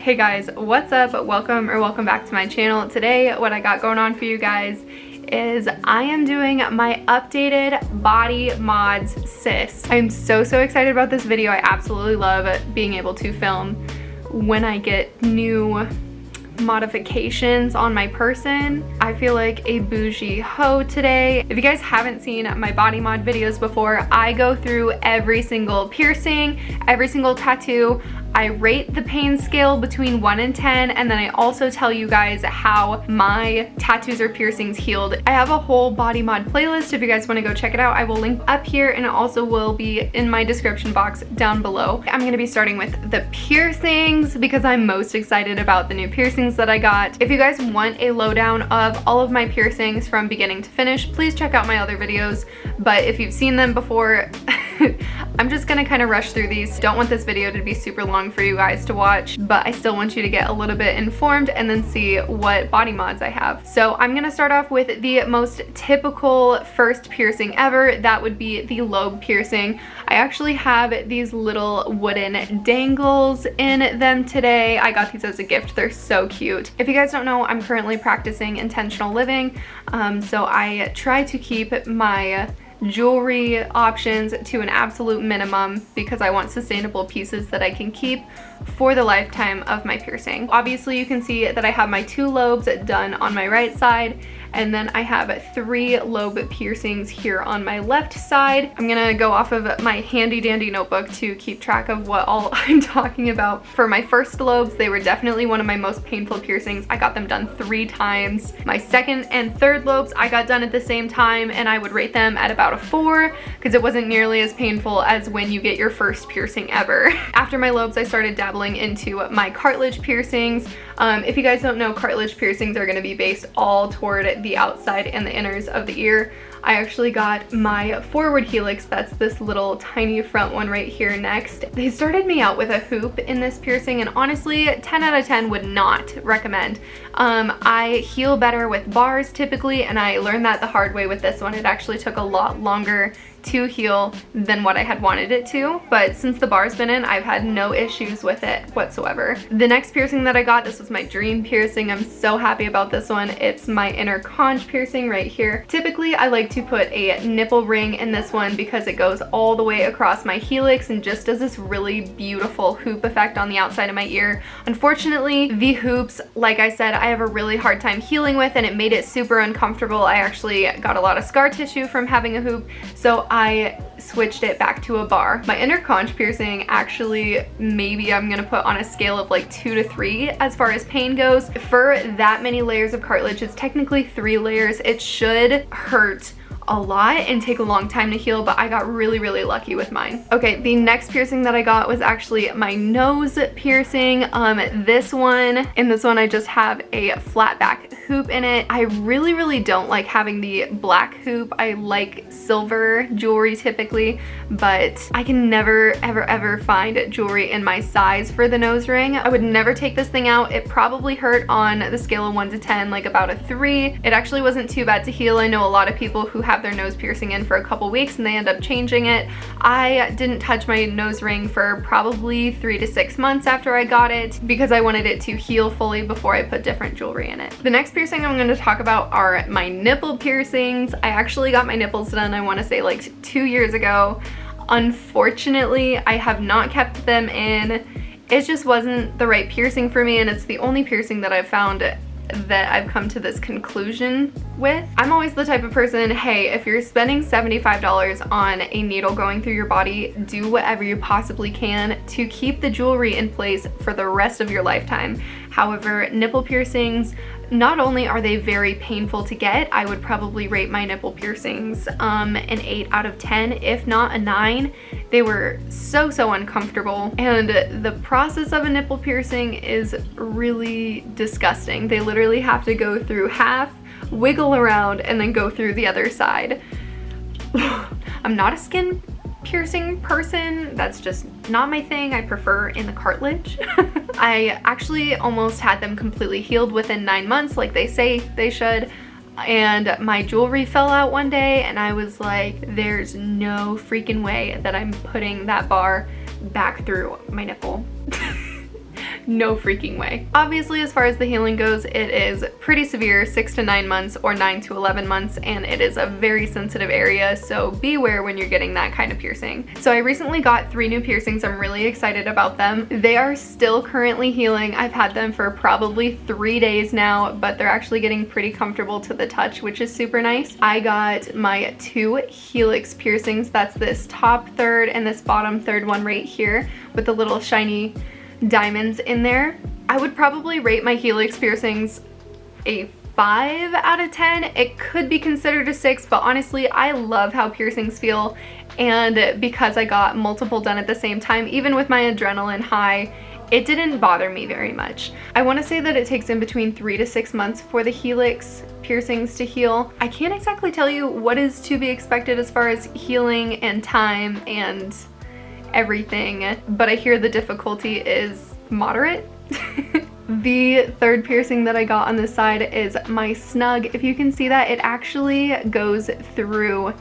Hey guys, what's up? Welcome back to my channel. Today, what I got going on for you guys is I am doing my updated body mods sis. I'm so excited about this video. I absolutely love being able to film when I get new modifications on my person. I feel like a bougie hoe today. If you guys haven't seen my body mod videos before, I go through every single piercing, every single tattoo. I rate the pain scale between 1 and 10, and then I also tell you guys how my tattoos or piercings healed. I have a whole body mod playlist. If you guys want to go check it out, I will link up here, and it also will be in my description box down below. I'm going to be starting with the piercings because I'm most excited about the new piercings that I got. If you guys want a lowdown of all of my piercings from beginning to finish, please check out my other videos. But if you've seen them before, I'm just gonna kind of rush through these. Don't want this video to be super long for you guys to watch, but I still want you to get a little bit informed and then see what body mods I have. So I'm gonna start off with the most typical first piercing ever. That would be the lobe piercing. I actually have these little wooden dangles in them today. I got these as a gift. They're so cute. If you guys don't know, I'm currently practicing intentional living, so I try to keep my jewelry options to an absolute minimum because I want sustainable pieces that I can keep for the lifetime of my piercing. Obviously, you can see that I have my 2 lobes done on my right side, and then I have 3 lobe piercings here on my left side. I'm gonna go off of my handy dandy notebook to keep track of what all I'm talking about. For my first lobes, they were definitely one of my most painful piercings. I got them done 3 times. My second and third lobes I got done at the same time, and I would rate them at about a 4 because it wasn't nearly as painful as when you get your first piercing ever. After my lobes, I started dabbling into my cartilage piercings. If you guys don't know, cartilage piercings are going to be based all toward the outside and the inners of the ear. I actually got my forward helix, that's this little tiny front one right here next. They started me out with a hoop in this piercing, and honestly 10 out of 10 would not recommend. I heal better with bars typically, and I learned that the hard way with this one. It actually took a lot longer to heal than what I had wanted it to, but since the bar's been in, I've had no issues with it whatsoever. The next piercing that I got, this was my dream piercing. I'm so happy about this one. It's my inner conch piercing right here. Typically, I like to put a nipple ring in this one because it goes all the way across my helix and just does this really beautiful hoop effect on the outside of my ear. Unfortunately, the hoops, like I said, I have a really hard time healing with, and it made it super uncomfortable. I actually got a lot of scar tissue from having a hoop, so I switched it back to a bar. My inner conch piercing, actually, maybe I'm gonna put on a scale of like 2 to 3 as far as pain goes. For that many layers of cartilage, it's technically 3 layers. It should hurt a lot and take a long time to heal, but I got really lucky with mine. Okay, the next piercing that I got was actually my nose piercing. This one I just have a flat back hoop in it. I really don't like having the black hoop. I like silver jewelry typically, but I can never ever find jewelry in my size for the nose ring. I would never take this thing out. It probably hurt on the scale of 1 to 10, like about a 3. It actually wasn't too bad to heal. I know a lot of people who have their nose piercing in for a couple weeks and they end up changing it. I didn't touch my nose ring for probably 3 to 6 months after I got it because I wanted it to heal fully before I put different jewelry in it. The next piercing I'm going to talk about are my nipple piercings. I actually got my nipples done, I want to say like 2 years ago. Unfortunately, I have not kept them in. It just wasn't the right piercing for me, and it's the only piercing that I've found that I've come to this conclusion with. I'm always the type of person, hey, if you're spending $75 on a needle going through your body, do whatever you possibly can to keep the jewelry in place for the rest of your lifetime. However, nipple piercings, not only are they very painful to get, I would probably rate my nipple piercings an 8 out of 10, if not a 9. They were so uncomfortable, and the process of a nipple piercing is really disgusting. They literally have to go through half, wiggle around, and then go through the other side. I'm not a skin piercing person. That's just not my thing. I prefer in the cartilage. I actually almost had them completely healed within 9 months, like they say they should. And my jewelry fell out one day, and I was like, there's no freaking way that I'm putting that bar back through my nipple. No freaking way. Obviously, as far as the healing goes, it is pretty severe, 6 to 9 months or 9 to 11 months, and it is a very sensitive area, so beware when you're getting that kind of piercing. So I recently got 3 new piercings. I'm really excited about them. They are still currently healing. I've had them for probably 3 days now, but they're actually getting pretty comfortable to the touch, which is super nice. I got my 2 helix piercings. That's this top third and this bottom third one right here with the little shiny diamonds in there. I would probably rate my helix piercings a 5 out of 10. It could be considered a 6, but honestly, I love how piercings feel, and because I got multiple done at the same time, even with my adrenaline high, it didn't bother me very much. I want to say that it takes in between 3 to 6 months for the helix piercings to heal. I can't exactly tell you what is to be expected as far as healing and time and everything, but I hear the difficulty is moderate. The third piercing that I got on this side is my snug. If you can see that, it actually goes through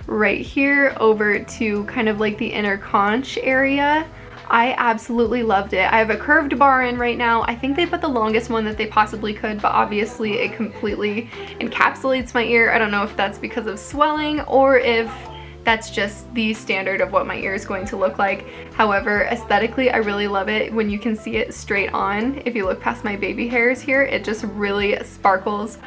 right here over to kind of like the inner conch area. I absolutely loved it. I have a curved bar in right now. I think they put the longest one that they possibly could, but obviously it completely encapsulates my ear. I don't know if that's because of swelling or if that's just the standard of what my ear is going to look like. However, aesthetically, I really love it when you can see it straight on. If you look past my baby hairs here, it just really sparkles.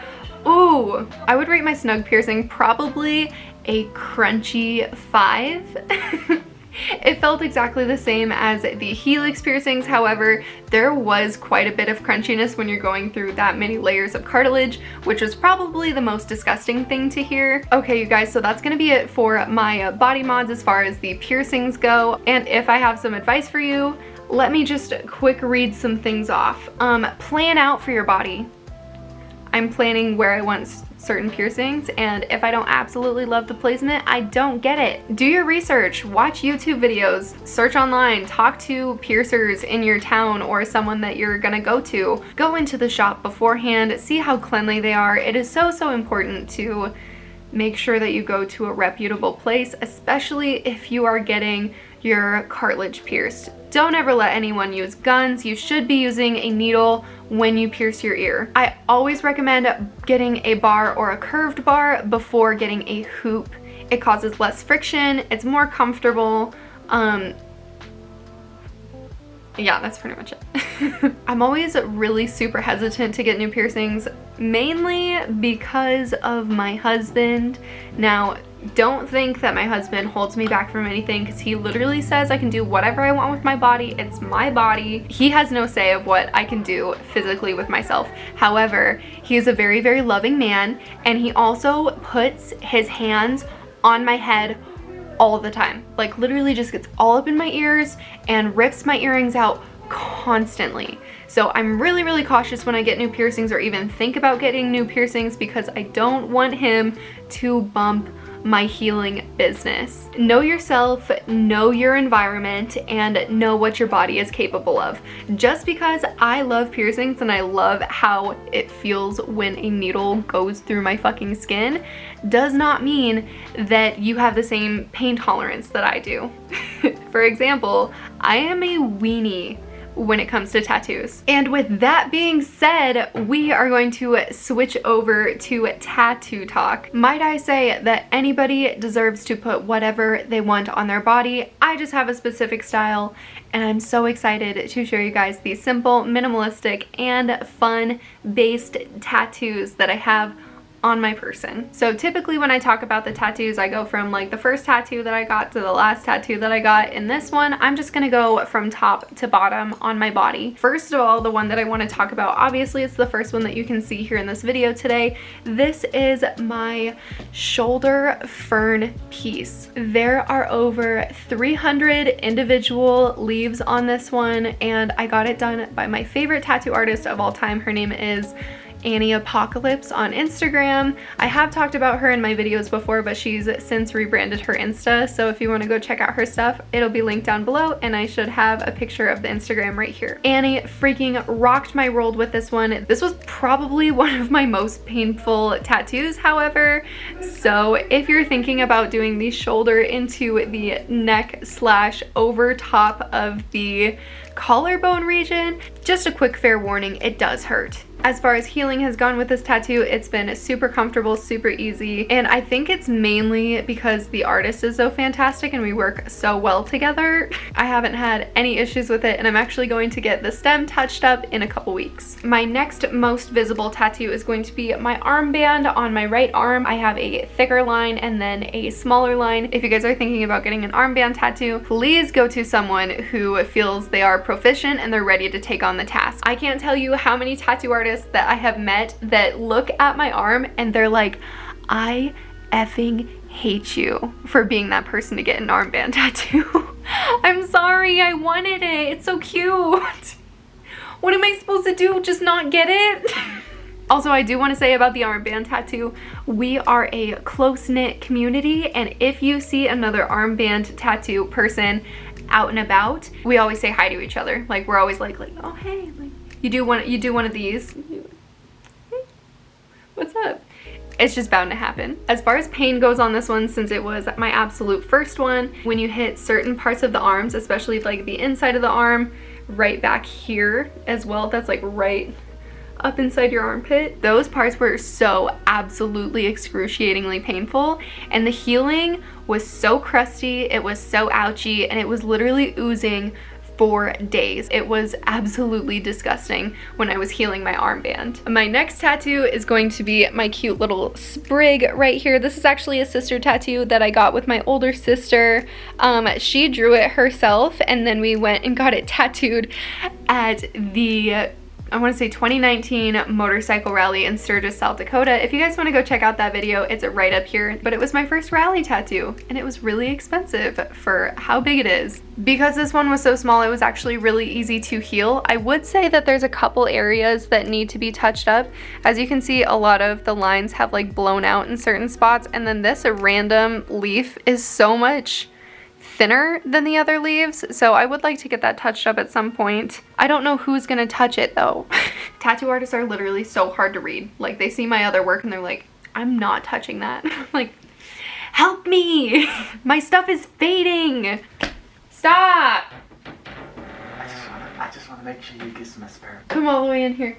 Ooh, I would rate my snug piercing probably a crunchy 5. It felt exactly the same as the helix piercings. However, there was quite a bit of crunchiness when you're going through that many layers of cartilage, which was probably the most disgusting thing to hear. Okay, you guys, so that's gonna be it for my body mods as far as the piercings go. And if I have some advice for you, let me just quick read some things off. Plan out for your body. I'm planning where I want certain piercings, and if I don't absolutely love the placement, I don't get it. Do your research, watch YouTube videos, search online, talk to piercers in your town or someone that you're gonna go to. Go into the shop beforehand, see how cleanly they are. It is so important to make sure that you go to a reputable place, especially if you are getting your cartilage pierced. Don't ever let anyone use guns. You should be using a needle when you pierce your ear. I always recommend getting a bar or a curved bar before getting a hoop. It causes less friction, it's more comfortable. Yeah, that's pretty much it. I'm always really super hesitant to get new piercings, mainly because of my husband. Now, don't think that my husband holds me back from anything, because he literally says I can do whatever I want with my body. It's my body. He has no say of what I can do physically with myself. However, he is a very, very loving man, and he also puts his hands on my head all the time. Like literally just gets all up in my ears and rips my earrings out constantly. So I'm really, really cautious when I get new piercings or even think about getting new piercings, because I don't want him to bump my healing business. Know yourself, know your environment, and know what your body is capable of. Just because I love piercings and I love how it feels when a needle goes through my fucking skin does not mean that you have the same pain tolerance that I do. For example, I am a weenie when it comes to tattoos. And with that being said, we are going to switch over to tattoo talk. Might I say that anybody deserves to put whatever they want on their body. I just have a specific style, and I'm so excited to show you guys these simple, minimalistic, and fun-based tattoos that I have on my person. So typically when I talk about the tattoos, I go from like the first tattoo that I got to the last tattoo that I got. In this one, I'm just gonna go from top to bottom on my body. First of all, the one that I want to talk about, obviously it's the first one that you can see here in this video today. This is my shoulder fern piece. There are over 300 individual leaves on this one, and I got it done by my favorite tattoo artist of all time. Her name is Annie Apocalypse on Instagram. I have talked about her in my videos before, but she's since rebranded her Insta, so if you want to go check out her stuff, it'll be linked down below, and I should have a picture of the Instagram right here. Annie freaking rocked my world with this one. This was probably one of my most painful tattoos, however, so if you're thinking about doing the shoulder into the neck slash over top of the collarbone region, just a quick fair warning, it does hurt. As far as healing has gone with this tattoo, it's been super comfortable, super easy, and I think it's mainly because the artist is so fantastic and we work so well together. I haven't had any issues with it, and I'm actually going to get the stem touched up in a couple weeks. My next most visible tattoo is going to be my armband on my right arm. I have a thicker line and then a smaller line. If you guys are thinking about getting an armband tattoo, please go to someone who feels they are proficient and they're ready to take on the task. I can't tell you how many tattoo artists that I have met that look at my arm and they're like, I effing hate you for being that person to get an armband tattoo. I'm sorry, I wanted it. It's so cute. What am I supposed to do? Just not get it? Also, I do want to say about the armband tattoo, we are a close-knit community, and if you see another armband tattoo person out and about, we always say hi to each other. Like, we're always like, oh hey, like, you do one of these. Hey, what's up? It's just bound to happen. As far as pain goes on this one, since it was my absolute first one, when you hit certain parts of the arms, especially like the inside of the arm, right back here as well, that's like right up inside your armpit, those parts were so absolutely excruciatingly painful, and the healing was so crusty, it was so ouchy, and it was literally oozing for days. It was absolutely disgusting when I was healing my armband. My next tattoo is going to be my cute little sprig right here. This is actually a sister tattoo that I got with my older sister. She drew it herself, and then we went and got it tattooed at the, I want to say 2019 motorcycle rally in Sturgis, South Dakota. If you guys want to go check out that video, it's right up here. But it was my first rally tattoo, and it was really expensive for how big it is. Because this one was so small, it was actually really easy to heal. I would say that there's a couple areas that need to be touched up. As you can see, a lot of the lines have like blown out in certain spots, and then this random leaf is so much thinner than the other leaves, so I would like to get that touched up at some point. I don't know who's gonna touch it though. Tattoo artists are literally so hard to read. Like, they see my other work and they're like, I'm not touching that. Like, help me! My stuff is fading! Stop! I just wanna make sure you get some asparagus. Come all the way in here.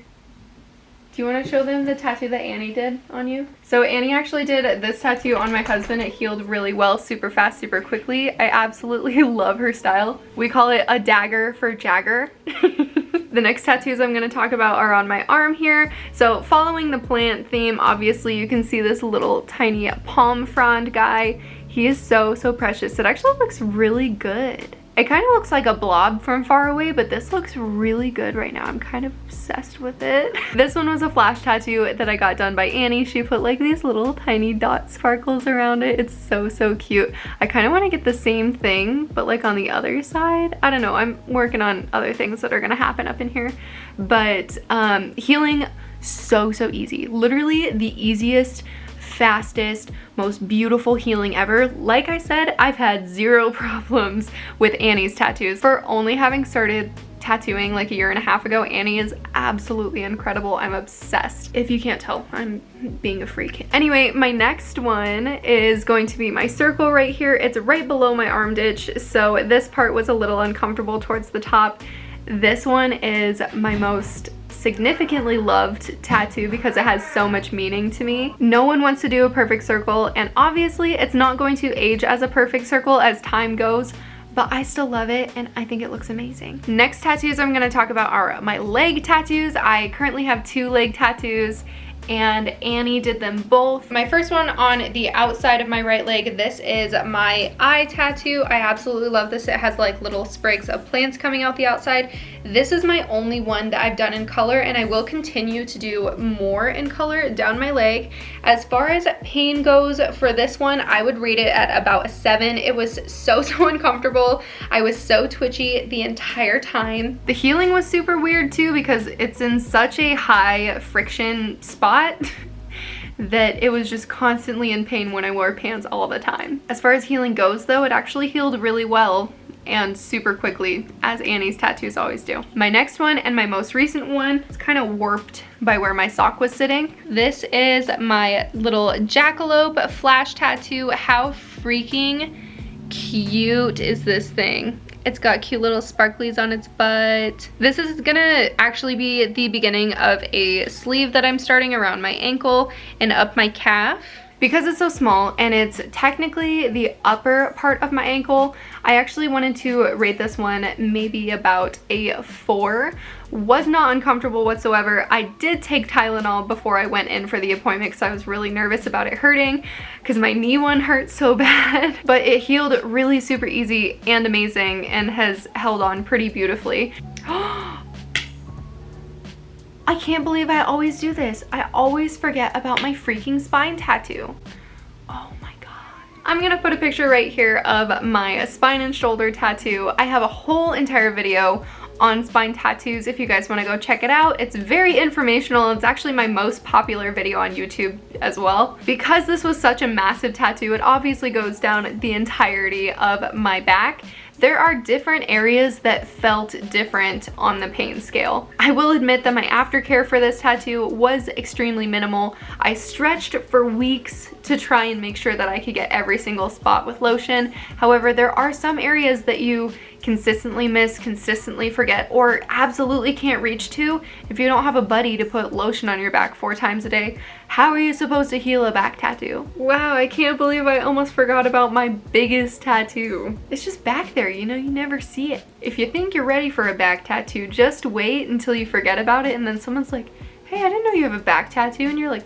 Do you want to show them the tattoo that Annie did on you? So Annie actually did this tattoo on my husband. It healed really well, super fast, super quickly. I absolutely love her style. We call it a dagger for Jagger. The next tattoos I'm going to talk about are on my arm here. So following the plant theme, obviously you can see this little tiny palm frond guy. He is so precious. It actually looks really good. It kind of looks like a blob from far away, but this looks really good right now. I'm kind of obsessed with it. This one was a flash tattoo that I got done by Annie. She put like these little tiny dot sparkles around it. It's so cute. I kind of want to get the same thing, but like on the other side. I don't know. I'm working on other things that are going to happen up in here. But healing, so easy. Literally the easiest, fastest, most beautiful healing ever. Like I said, I've had zero problems with Annie's tattoos. For only having started tattooing like a year and a half ago, Annie is absolutely incredible. I'm obsessed. If you can't tell, I'm being a freak. Anyway, my next one is going to be my circle right here. It's right below my arm ditch, so this part was a little uncomfortable towards the top. This one is my most significantly loved tattoo because it has so much meaning to me. No one wants to do a perfect circle, and obviously it's not going to age as a perfect circle as time goes, but I still love it and I think it looks amazing. Next tattoos I'm going to talk about are my leg tattoos. I currently have 2 leg tattoos, and Annie did them both. My first one on the outside of my right leg, this is my eye tattoo. I absolutely love this. It has like little sprigs of plants coming out the outside. This is my only one that I've done in color, and I will continue to do more in color down my leg. As far as pain goes for this one, I would rate it at about a 7. It was so uncomfortable. I was so twitchy the entire time. The healing was super weird too because it's in such a high friction spot that it was just constantly in pain when I wore pants all the time. As far as healing goes though, it actually healed really well and super quickly, as Annie's tattoos always do. My next one and my most recent one is kind of warped by where my sock was sitting. This is my little jackalope flash tattoo. How freaking cute is this thing? It's got cute little sparklies on its butt. This is gonna actually be the beginning of a sleeve that I'm starting around my ankle and up my calf. Because it's so small and it's technically the upper part of my ankle, I actually wanted to rate this one maybe about a 4. Was not uncomfortable whatsoever. I did take Tylenol before I went in for the appointment because I was really nervous about it hurting because my knee one hurt so bad. But it healed really super easy and amazing and has held on pretty beautifully. I can't believe I always do this. I always forget about my freaking spine tattoo. Oh my god. I'm gonna put a picture right here of my spine and shoulder tattoo. I have a whole entire video on spine tattoos if you guys want to go check it out. It's very informational. It's actually my most popular video on YouTube as well. Because this was such a massive tattoo, it obviously goes down the entirety of my back. There are different areas that felt different on the pain scale. I will admit that my aftercare for this tattoo was extremely minimal. I stretched for weeks to try and make sure that I could get every single spot with lotion. However, there are some areas that you consistently miss, consistently forget, or absolutely can't reach to. If you don't have a buddy to put lotion on your back 4 times a day, how are you supposed to heal a back tattoo? Wow, I can't believe I almost forgot about my biggest tattoo. It's just back there, you know, you never see it. If you think you're ready for a back tattoo, just wait until you forget about it and then someone's like, hey, I didn't know you have a back tattoo, and you're like,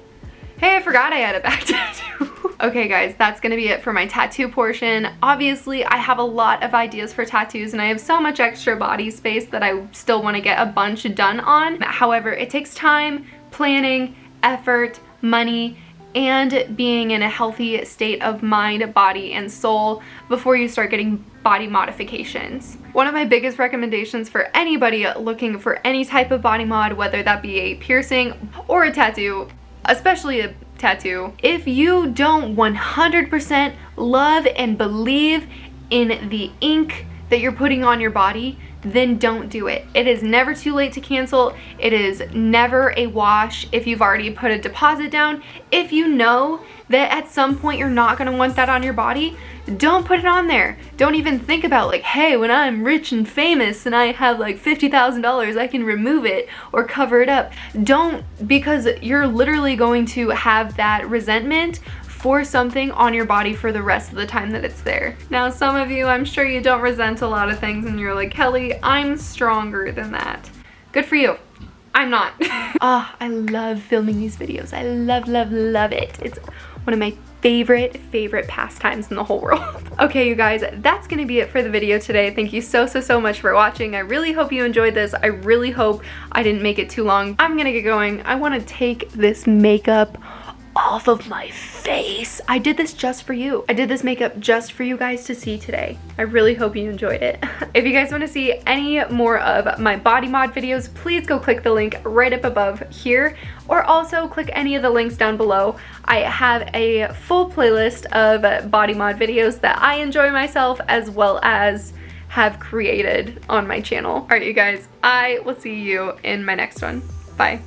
hey, I forgot I had a back tattoo. Okay guys, that's gonna be it for my tattoo portion. Obviously, I have a lot of ideas for tattoos and I have so much extra body space that I still wanna get a bunch done on. However, it takes time, planning, effort, money, and being in a healthy state of mind, body, and soul before you start getting body modifications. One of my biggest recommendations for anybody looking for any type of body mod, whether that be a piercing or a tattoo, especially a tattoo, if you don't 100% love and believe in the ink that you're putting on your body, then don't do it. It is never too late to cancel. It is never a wash if you've already put a deposit down. If you know that at some point you're not gonna want that on your body, don't put it on there. Don't even think about like, hey, when I'm rich and famous and I have like $50,000, I can remove it or cover it up. Don't, because you're literally going to have that resentment for something on your body for the rest of the time that it's there. Now, some of you, I'm sure you don't resent a lot of things and you're like, Kelly, I'm stronger than that. Good for you. I'm not. Ah, I love filming these videos. I love it. It's one of my favorite pastimes in the whole world. Okay, you guys, that's gonna be it for the video today. Thank you so much for watching. I really hope you enjoyed this. I really hope I didn't make it too long. I'm gonna get going. I wanna take this makeup off of my face. I did this just for you. I did this makeup just for you guys to see today. I really hope you enjoyed it. If you guys want to see any more of my body mod videos, please go click the link right up above here, or also click any of the links down below. I have a full playlist of body mod videos that I enjoy myself as well as have created on my channel. All right, you guys, I will see you in my next one. Bye.